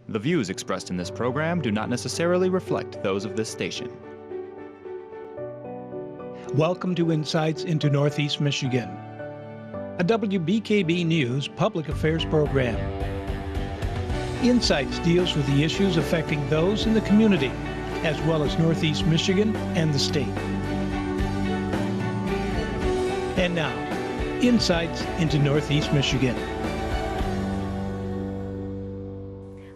The views expressed in this program do not necessarily reflect those of this station. Welcome to Insights into Northeast Michigan, a WBKB News public affairs program. Insights deals with the issues affecting those in the community, as well as Northeast Michigan and the state. And now, Insights into Northeast Michigan.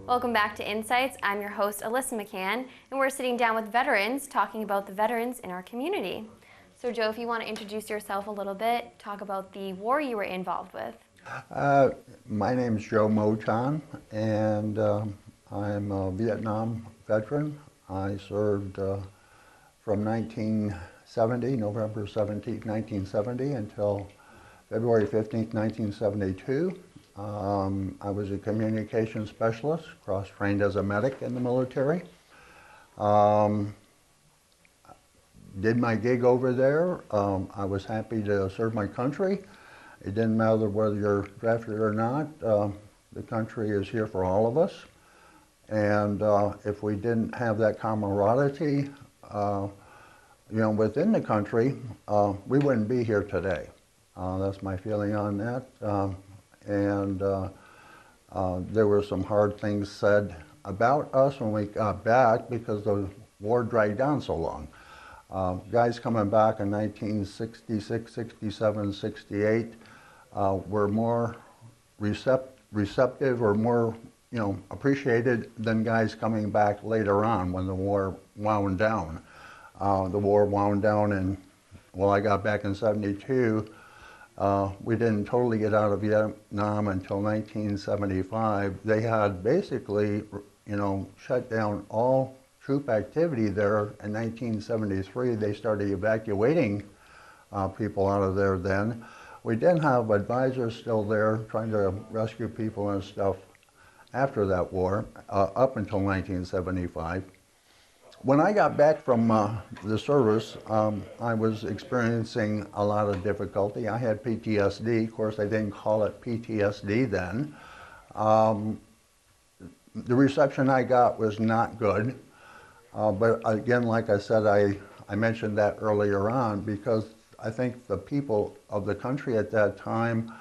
Welcome back to Insights. I'm your host, Alyssa McCann, and we're sitting down with veterans talking about the veterans in our community. So Joe, if you want to introduce yourself a little bit, talk about the war you were involved with. My name is Joe Moton, and I'm a Vietnam veteran. I served from 1970, November 17, 1970, until February 15, 1972. I was a communications specialist, cross-trained as a medic in the military. Did my gig over there. I was happy to serve my country. It didn't matter whether you're drafted or not. The country is here for all of us. And if we didn't have that camaraderie, within the country, we wouldn't be here today. That's my feeling on that. There were some hard things said about us when we got back because the war dragged on so long. Guys coming back in 1966, 67, 68 were more receptive or more, appreciated than guys coming back later on when the war wound down. The war wound down and, I got back in 72. We didn't totally get out of Vietnam until 1975. They had basically, shut down all troop activity there in 1973. They started evacuating people out of there then. We did have advisors still there trying to rescue people and stuff after that war, up until 1975. When I got back from the service, I was experiencing a lot of difficulty. I had PTSD. Of course, I didn't call it PTSD then. The reception I got was not good. But again, like I said, I mentioned that earlier on because I think the people of the country at that time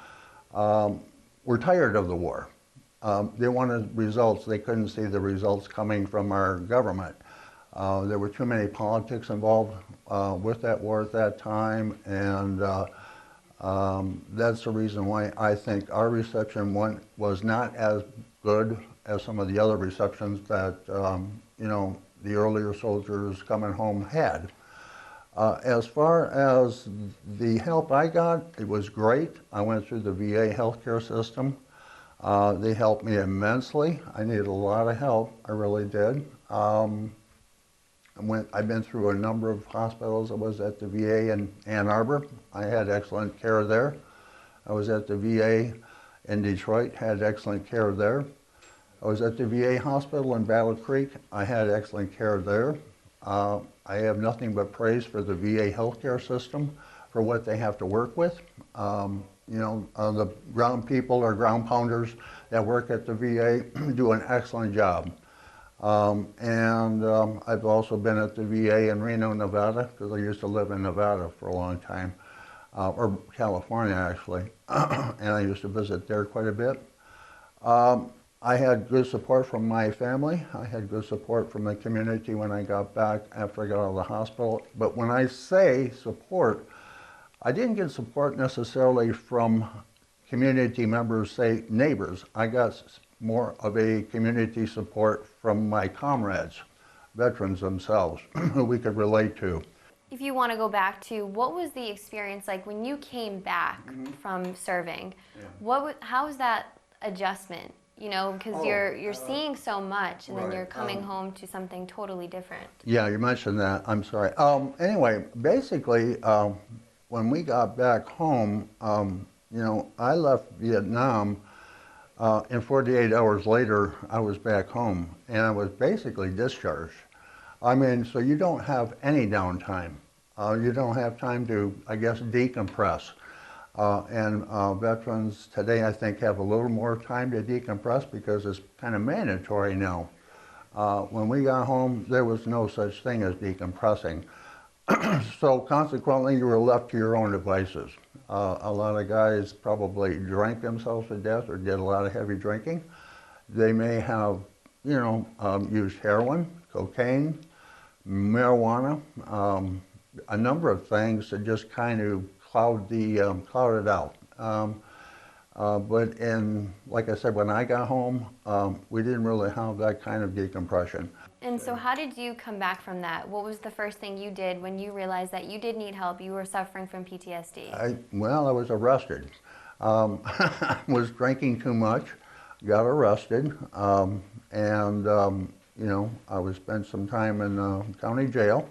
were tired of the war. They wanted results. They couldn't see the results coming from our government. There were too many politics involved with that war at that time, and that's the reason why I think our reception was not as good as some of the other receptions that, the earlier soldiers coming home had. As far as the help I got, it was great. I went through the VA healthcare system. They helped me immensely. I needed a lot of help, I really did. I've been through a number of hospitals. I was at the VA in Ann Arbor. I had excellent care there. I was at the VA in Detroit, had excellent care there. I was at the VA hospital in Battle Creek. I had excellent care there. I have nothing but praise for the VA healthcare system for what they have to work with. The ground people or ground pounders that work at the VA do an excellent job. I've also been at the VA in Reno, Nevada, because I used to live in Nevada for a long time, or California actually, and I used to visit there quite a bit. I had good support from my family. I had good support from the community when I got back after I got out of the hospital. But when I say support, I didn't get support necessarily from community members, say neighbors. I got more of a community support from my comrades, veterans themselves, who we could relate to. If you want to go back to what was the experience like when you came back from serving? Yeah. How was that adjustment? Because you're seeing so much, and then you're coming home to something totally different. Yeah, you mentioned that. I'm sorry. Anyway, basically, when we got back home, I left Vietnam, and 48 hours later, I was back home, and I was basically discharged. So you don't have any downtime. You don't have time to, decompress. Veterans today, I think, have a little more time to decompress because it's kind of mandatory now. When we got home, there was no such thing as decompressing. So consequently, you were left to your own devices. A lot of guys probably drank themselves to death or did a lot of heavy drinking. They may have, used heroin, cocaine, marijuana, a number of things to just kind of cloud it out. But like I said, when I got home, we didn't really have that kind of decompression. And so how did you come back from that? What was the first thing you did when you realized that you did need help, you were suffering from PTSD? I was arrested. I was drinking too much, got arrested, and I was spent some time in county jail,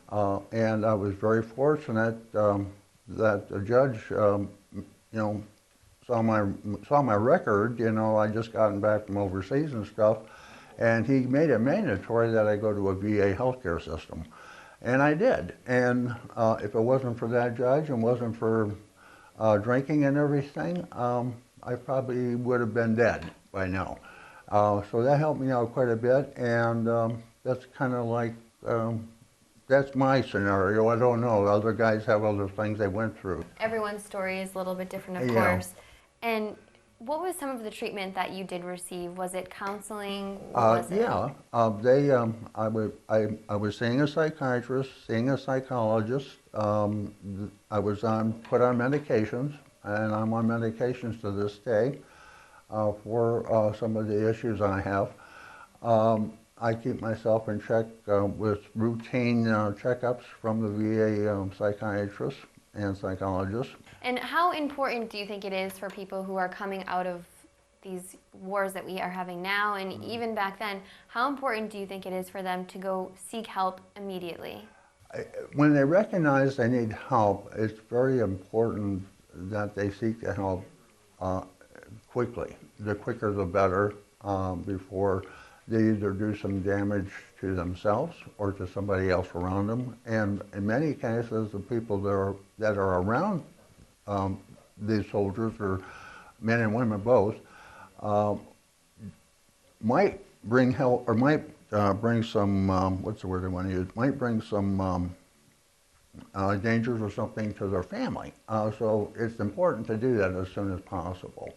and I was very fortunate that the judge, saw my record. I just gotten back from overseas and stuff, and he made it mandatory that I go to a VA healthcare system, and I did. And if it wasn't for that judge and wasn't for drinking and everything, I probably would have been dead by now. So that helped me out quite a bit, and that's kind of like, that's my scenario. I don't know. Other guys have other things they went through. Everyone's story is a little bit different, of Yeah. course. And what was some of the treatment that you did receive? Was it counseling? What was it? Yeah, I was seeing a psychiatrist, seeing a psychologist. I was put on medications, and I'm on medications to this day for some of the issues I have. I keep myself in check with routine checkups from the VA psychiatrist and psychologist. And how important do you think it is for people who are coming out of these wars that we are having now, and even back then, how important do you think it is for them to go seek help immediately? When they recognize they need help, it's very important that they seek the help quickly. The quicker the better, before they either do some damage to themselves or to somebody else around them. And in many cases, the people that are around these soldiers, or men and women both, might bring help, or might bring some, what's the word I want to use, might bring some dangers or something to their family. So it's important to do that as soon as possible.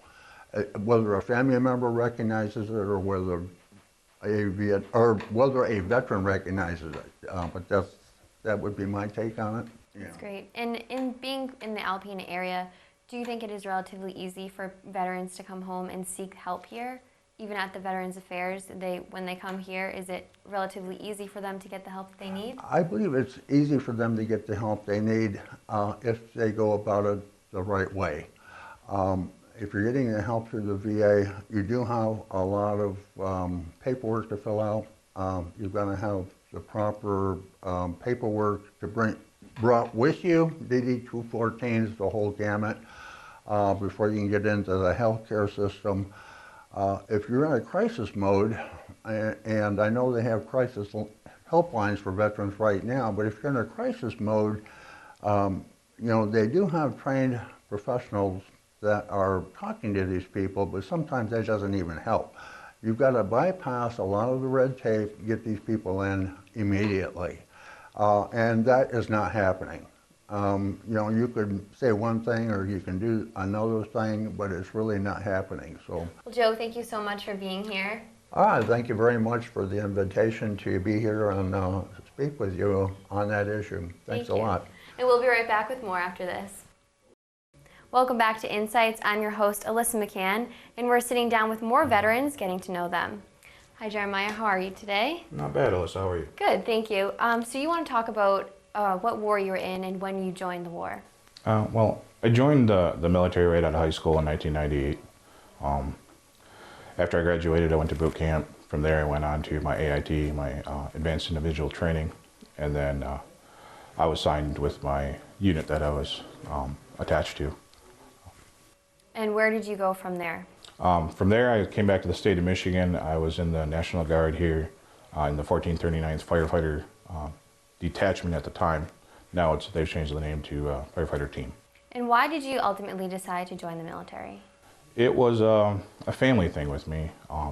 Whether a family member recognizes it or whether a veteran recognizes it. But that would be my take on it. Yeah. That's great. And in being in the Alpena area, do you think it is relatively easy for veterans to come home and seek help here? Even at the Veterans Affairs, when they come here, is it relatively easy for them to get the help they need? I believe it's easy for them to get the help they need if they go about it the right way. If you're getting the help through the VA, you do have a lot of paperwork to fill out. You're going to have the proper paperwork brought with you, DD-214s, the whole gamut, before you can get into the healthcare system. If you're in a crisis mode, and I know they have crisis helplines for veterans right now, but if you're in a crisis mode, they do have trained professionals that are talking to these people, but sometimes that doesn't even help. You've got to bypass a lot of the red tape, get these people in immediately. And that is not happening. You could say one thing or you can do another thing, but it's really not happening. So, well, Joe, thank you so much for being here. Thank you very much for the invitation to be here and speak with you on that issue. Thanks a lot. And we'll be right back with more after this. Welcome back to Insights. I'm your host, Alyssa McCann, and we're sitting down with more veterans, getting to know them. Hi, Jeremiah. How are you today? Not bad, Alyssa. How are you? Good, thank you. So you want to talk about what war you were in and when you joined the war? Well, I joined the military right out of high school in 1998. After I graduated, I went to boot camp. From there, I went on to my AIT, my Advanced Individual Training, and then I was signed with my unit that I was attached to. And where did you go from there? From there, I came back to the state of Michigan. I was in the National Guard here in the 1439th Firefighter Detachment at the time. Now they've changed the name to Firefighter Team. And why did you ultimately decide to join the military? It was a family thing with me.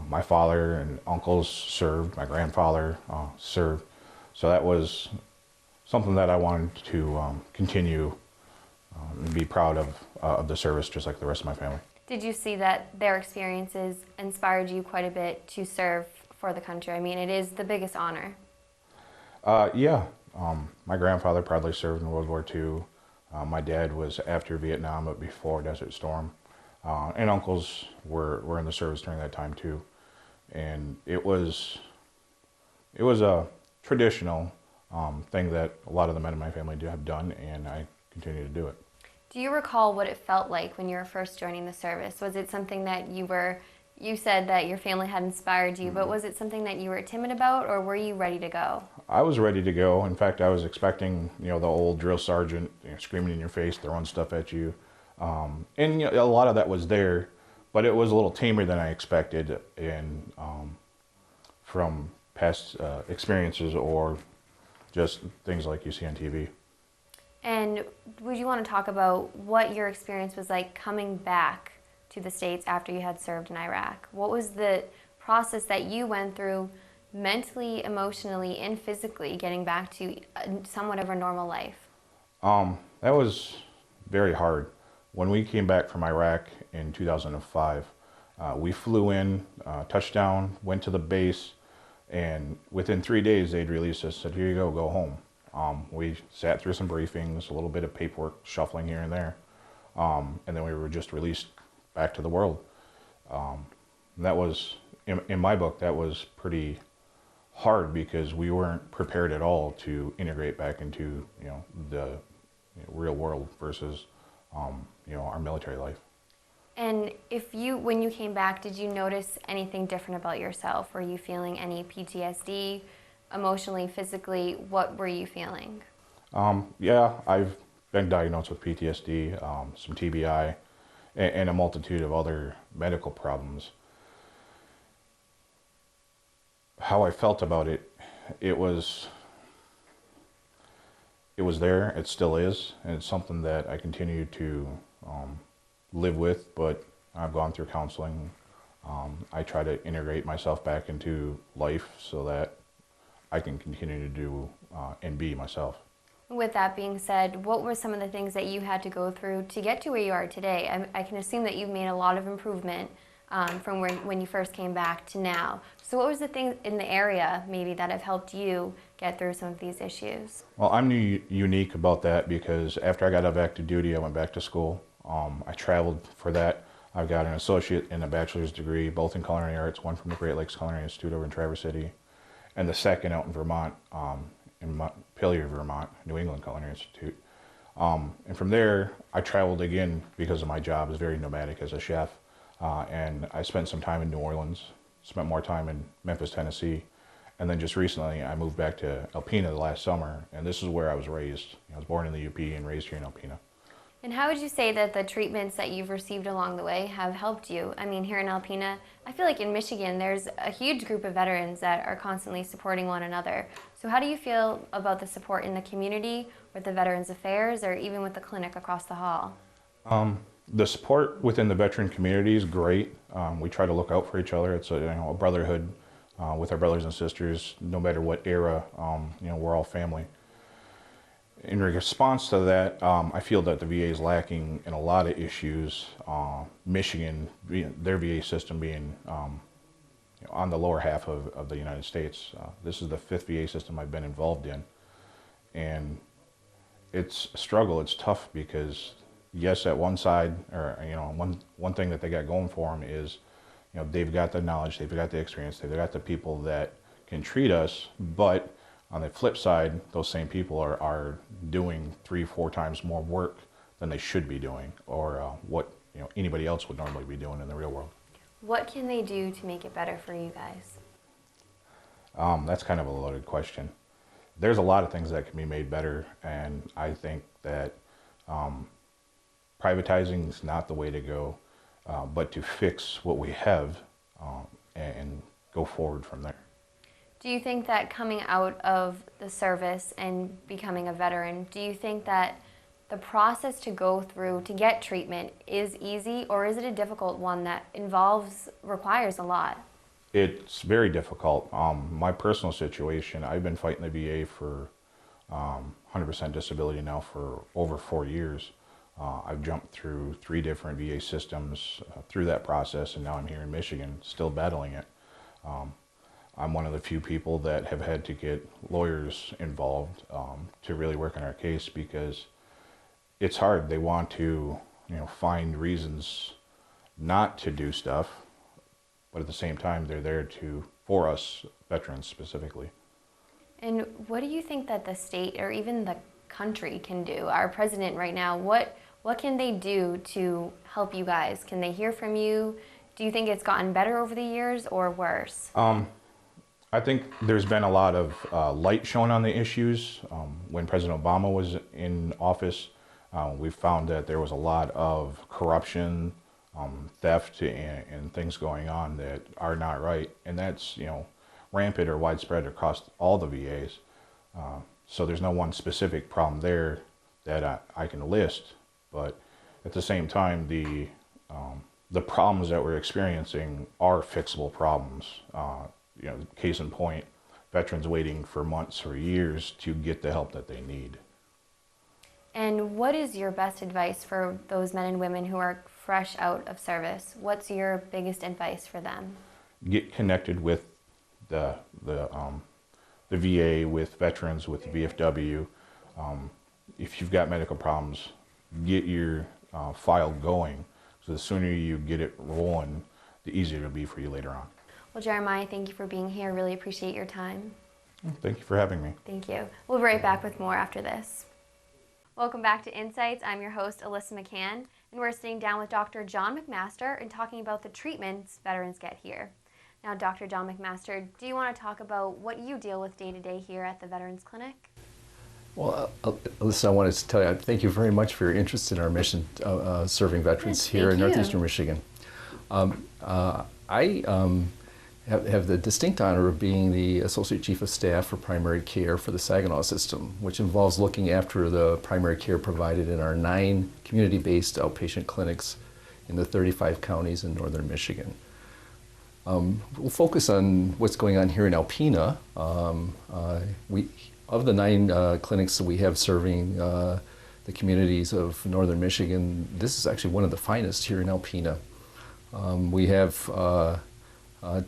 My father and uncles served, my grandfather served, so that was something that I wanted to continue and be proud of the service just like the rest of my family. Did you see that their experiences inspired you quite a bit to serve for the country? I mean, it is the biggest honor. Yeah, my grandfather proudly served in World War II. My dad was after Vietnam, but before Desert Storm. And uncles were in the service during that time too. And it was a traditional thing that a lot of the men in my family have done, and I continue to do it. Do you recall what it felt like when you were first joining the service? Was it something that you said that your family had inspired you, but was it something that you were timid about, or were you ready to go? I was ready to go. In fact, I was expecting, the old drill sergeant, screaming in your face, throwing stuff at you. And a lot of that was there, but it was a little tamer than I expected, and from past experiences or just things like you see on TV. And would you want to talk about what your experience was like coming back to the States after you had served in Iraq? What was the process that you went through mentally, emotionally, and physically getting back to somewhat of a normal life? That was very hard. When we came back from Iraq in 2005, we flew in, touchdown, went to the base, and within 3 days they'd released us, said, here you go home. We sat through some briefings, a little bit of paperwork shuffling here and there, and then we were just released back to the world. That was, in my book, that was pretty hard because we weren't prepared at all to integrate back into the real world versus our military life. And when you came back, did you notice anything different about yourself? Were you feeling any PTSD, emotionally, physically? What were you feeling? Yeah, I've been diagnosed with PTSD, some TBI, and a multitude of other medical problems. How I felt about it, it was there, it still is, and it's something that I continue to live with, but I've gone through counseling. I try to integrate myself back into life so that I can continue to do and be myself. With that being said, what were some of the things that you had to go through to get to where you are today? I can assume that you've made a lot of improvement from when you first came back to now. So what was the things in the area maybe that have helped you get through some of these issues? Well, I'm unique about that because after I got out of active duty, I went back to school. I traveled for that. I've got an associate and a bachelor's degree, both in culinary arts, one from the Great Lakes Culinary Institute over in Traverse City, and the second out in Vermont, in Montpelier, Vermont, New England Culinary Institute. And from there, I traveled again because of my job is very nomadic as a chef. And I spent some time in New Orleans, spent more time in Memphis, Tennessee, and then just recently I moved back to Alpena the last summer, and this is where I was raised. I was born in the UP and raised here in Alpena. And how would you say that the treatments that you've received along the way have helped you? I mean, here in Alpena, I feel like in Michigan, there's a huge group of veterans that are constantly supporting one another. So how do you feel about the support in the community, with the Veterans Affairs, or even with the clinic across the hall? The support within the veteran community is great. We try to look out for each other. It's a brotherhood with our brothers and sisters, no matter what era. We're all family. In response to that, I feel that the VA is lacking in a lot of issues. Michigan, their VA system being on the lower half of the United States. This is the 5th VA system I've been involved in. And it's a struggle, it's tough because yes, at one side, or one thing that they got going for them is, they've got the knowledge, they've got the experience, they've got the people that can treat us, but on the flip side, those same people are doing 3-4 times more work than they should be doing, or what anybody else would normally be doing in the real world. What can they do to make it better for you guys? That's kind of a loaded question. There's a lot of things that can be made better, and I think that privatizing is not the way to go, but to fix what we have and go forward from there. Do you think that coming out of the service and becoming a veteran, do you think that the process to go through to get treatment is easy, or is it a difficult one that requires a lot? It's very difficult. My personal situation, I've been fighting the VA for 100% disability now for over 4 years. I've jumped through 3 different VA systems through that process, and now I'm here in Michigan still battling it. I'm one of the few people that have had to get lawyers involved to really work on our case, because it's hard. They want to, find reasons not to do stuff, but at the same time, they're there for us veterans specifically. And what do you think that the state or even the country can do? Our president right now, what can they do to help you guys? Can they hear from you? Do you think it's gotten better over the years or worse? I think there's been a lot of light shown on the issues. When President Obama was in office, we found that there was a lot of corruption, theft, and things going on that are not right. And that's, rampant or widespread across all the VAs. So there's no one specific problem there that I can list. But at the same time, the problems that we're experiencing are fixable problems. Case in point, veterans waiting for months or years to get the help that they need. And what is your best advice for those men and women who are fresh out of service? What's your biggest advice for them? Get connected with the VA, with veterans, with the VFW. If you've got medical problems, get your file going. So the sooner you get it rolling, the easier it'll be for you later on. Well, Jeremiah, thank you for being here. Really appreciate your time. Thank you for having me. Thank you. We'll be right back with more after this. Welcome back to Insights. I'm your host, Alyssa McCann, and we're sitting down with Dr. John McMaster and talking about the treatments veterans get here. Now, Dr. John McMaster, do you want to talk about what you deal with day to day here at the Veterans Clinic? Well, Alyssa, I wanted to tell you, thank you very much for your interest in our mission serving veterans here in Northeastern Michigan. I have the distinct honor of being the Associate Chief of Staff for Primary Care for the Saginaw System, which involves looking after the primary care provided in our 9 community-based outpatient clinics in the 35 counties in northern Michigan. We'll focus on what's going on here in Alpena. Of the 9 clinics that we have serving the communities of northern Michigan, this is actually one of the finest here in Alpena. We have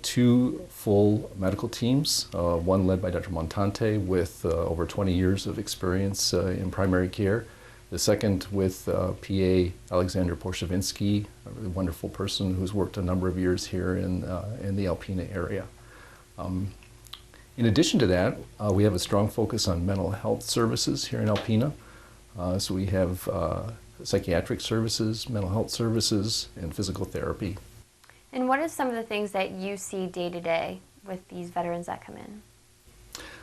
2 full medical teams, one led by Dr. Montante with over 20 years of experience in primary care. The second with PA Alexander Porshavinsky, a really wonderful person who's worked a number of years here in the Alpena area. In addition to that, we have a strong focus on mental health services here in Alpena. So we have psychiatric services, mental health services, and physical therapy. And what are some of the things that you see day to day with these veterans that come in?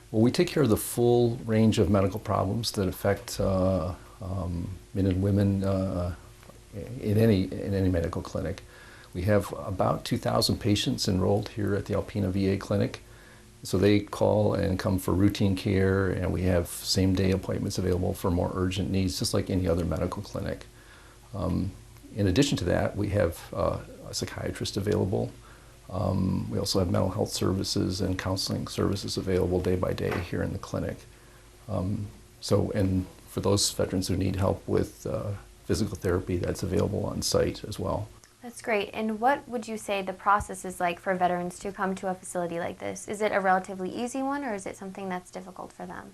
Well, we take care of the full range of medical problems that affect men and women in any medical clinic. We have about 2,000 patients enrolled here at the Alpena VA clinic. So they call and come for routine care, and we have same-day appointments available for more urgent needs, just like any other medical clinic. In addition to that, we have a psychiatrist available. We also have mental health services and counseling services available day by day here in the clinic. And for those veterans who need help with physical therapy, that's available on site as well. That's great. And what would you say the process is like for veterans to come to a facility like this? Is it a relatively easy one, or is it something that's difficult for them?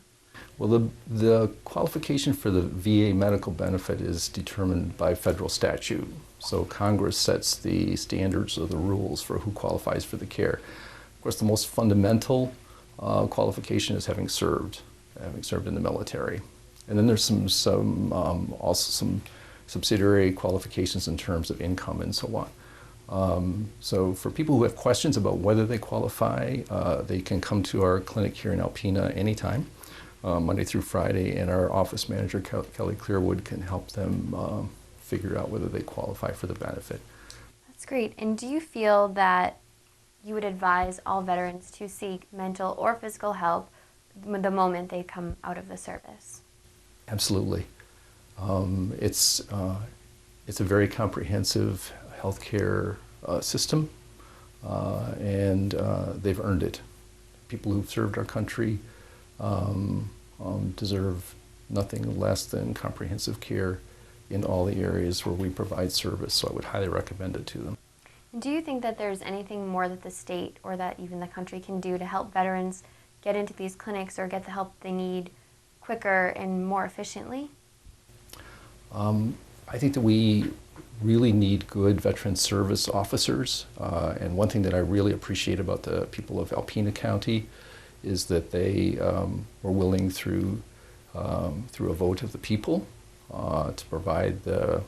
Well, the qualification for the VA medical benefit is determined by federal statute. So Congress sets the standards or the rules for who qualifies for the care. Of course, the most fundamental qualification is having served in the military. And then there's also some subsidiary qualifications in terms of income and so on. So for people who have questions about whether they qualify, they can come to our clinic here in Alpena anytime, Monday through Friday, and our office manager, Kelly Clearwood, can help them figure out whether they qualify for the benefit. That's great. And do you feel that you would advise all veterans to seek mental or physical help the moment they come out of the service? Absolutely. It's a very comprehensive healthcare system, and they've earned it. People who've served our country deserve nothing less than comprehensive care in all the areas where we provide service, so I would highly recommend it to them. Do you think that there's anything more that the state or that even the country can do to help veterans get into these clinics or get the help they need quicker and more efficiently? I think that we really need good veteran service officers, and one thing that I really appreciate about the people of Alpena County is that they were willing through a vote of the people to provide the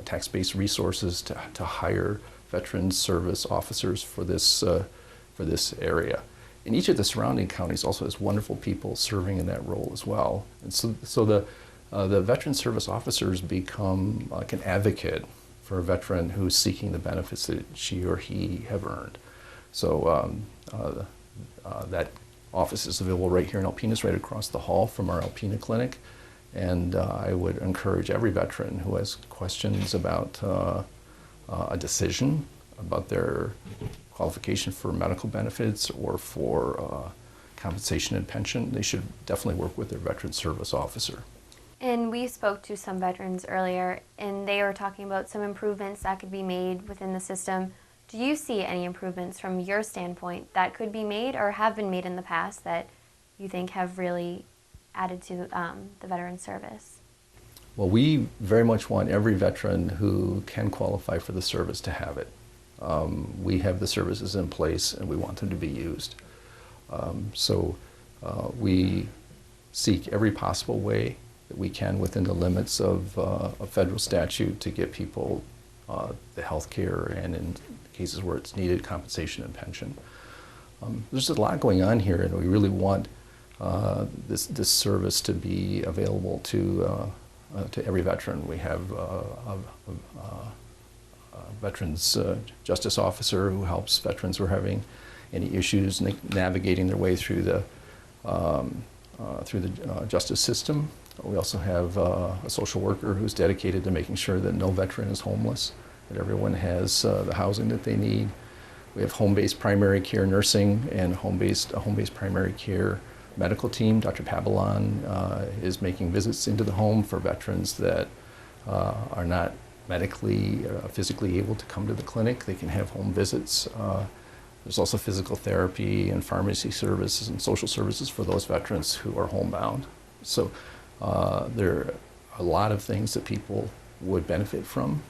tax-based resources to hire veteran service officers for this area. And each of the surrounding counties also has wonderful people serving in that role as well. And so the veteran service officers become like an advocate for a veteran who's seeking the benefits that she or he have earned. So that office is available right here in Alpena, it's right across the hall from our Alpena clinic. And I would encourage every veteran who has questions about a decision about their qualification for medical benefits or for compensation and pension, they should definitely work with their veteran service officer. And we spoke to some veterans earlier, and they were talking about some improvements that could be made within the system. Do you see any improvements from your standpoint that could be made or have been made in the past that you think have really added to the veteran service? Well, we very much want every veteran who can qualify for the service to have it. We have the services in place and we want them to be used. So we seek every possible way that we can within the limits of a federal statute to get people the health care and in cases where it's needed, compensation and pension. There's a lot going on here and we really want this service to be available to every veteran. We have a veterans justice officer who helps veterans who are having any issues navigating their way through the justice system. We also have a social worker who's dedicated to making sure that no veteran is homeless, that everyone has the housing that they need. We have home-based primary care nursing and a home-based primary care medical team. Dr. Pabalon is making visits into the home for veterans that are not medically, physically able to come to the clinic. They can have home visits. There's also physical therapy and pharmacy services and social services for those veterans who are homebound. So there are a lot of things that people would benefit from.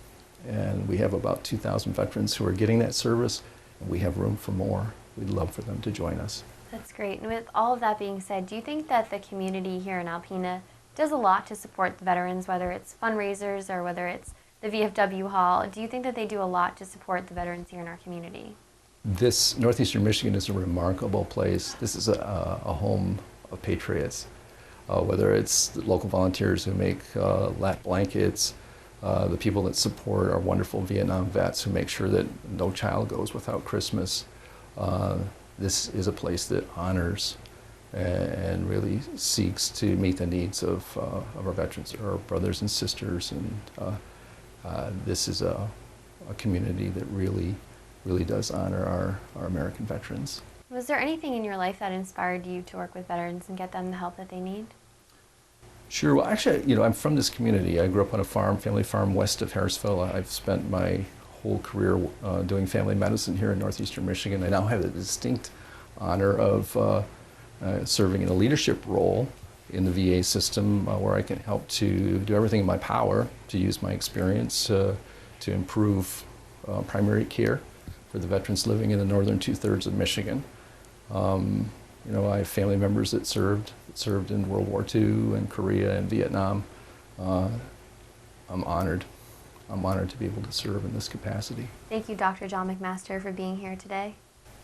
And we have about 2,000 veterans who are getting that service, and we have room for more. We'd love for them to join us. That's great. And with all of that being said, do you think that the community here in Alpena does a lot to support the veterans, whether it's fundraisers or whether it's the VFW Hall? Do you think that they do a lot to support the veterans here in our community? This Northeastern Michigan is a remarkable place. This is a home of patriots. Whether it's the local volunteers who make lap blankets, the people that support our wonderful Vietnam vets who make sure that no child goes without Christmas. This is a place that honors and really seeks to meet the needs of our veterans, our brothers and sisters, and this is a community that really does honor our American veterans. Was there anything in your life that inspired you to work with veterans and get them the help that they need? Sure. Well, actually, I'm from this community. I grew up on a farm, family farm west of Harrisville. I've spent my whole career doing family medicine here in Northeastern Michigan. I now have the distinct honor of serving in a leadership role in the VA system where I can help to do everything in my power to use my experience to improve primary care for the veterans living in the northern two-thirds of Michigan. I have family members that served in World War II and Korea and Vietnam. I'm honored to be able to serve in this capacity. Thank you, Dr. John McMaster, for being here today.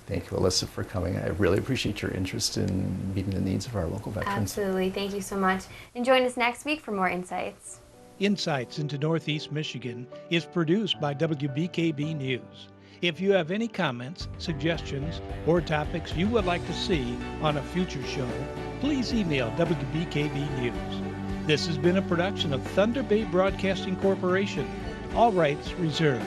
Thank you, Alyssa, for coming. I really appreciate your interest in meeting the needs of our local veterans. Absolutely. Thank you so much. And join us next week for more insights. Insights into Northeast Michigan is produced by WBKB News. If you have any comments, suggestions, or topics you would like to see on a future show, please email WBKB News. This has been a production of Thunder Bay Broadcasting Corporation. All rights reserved.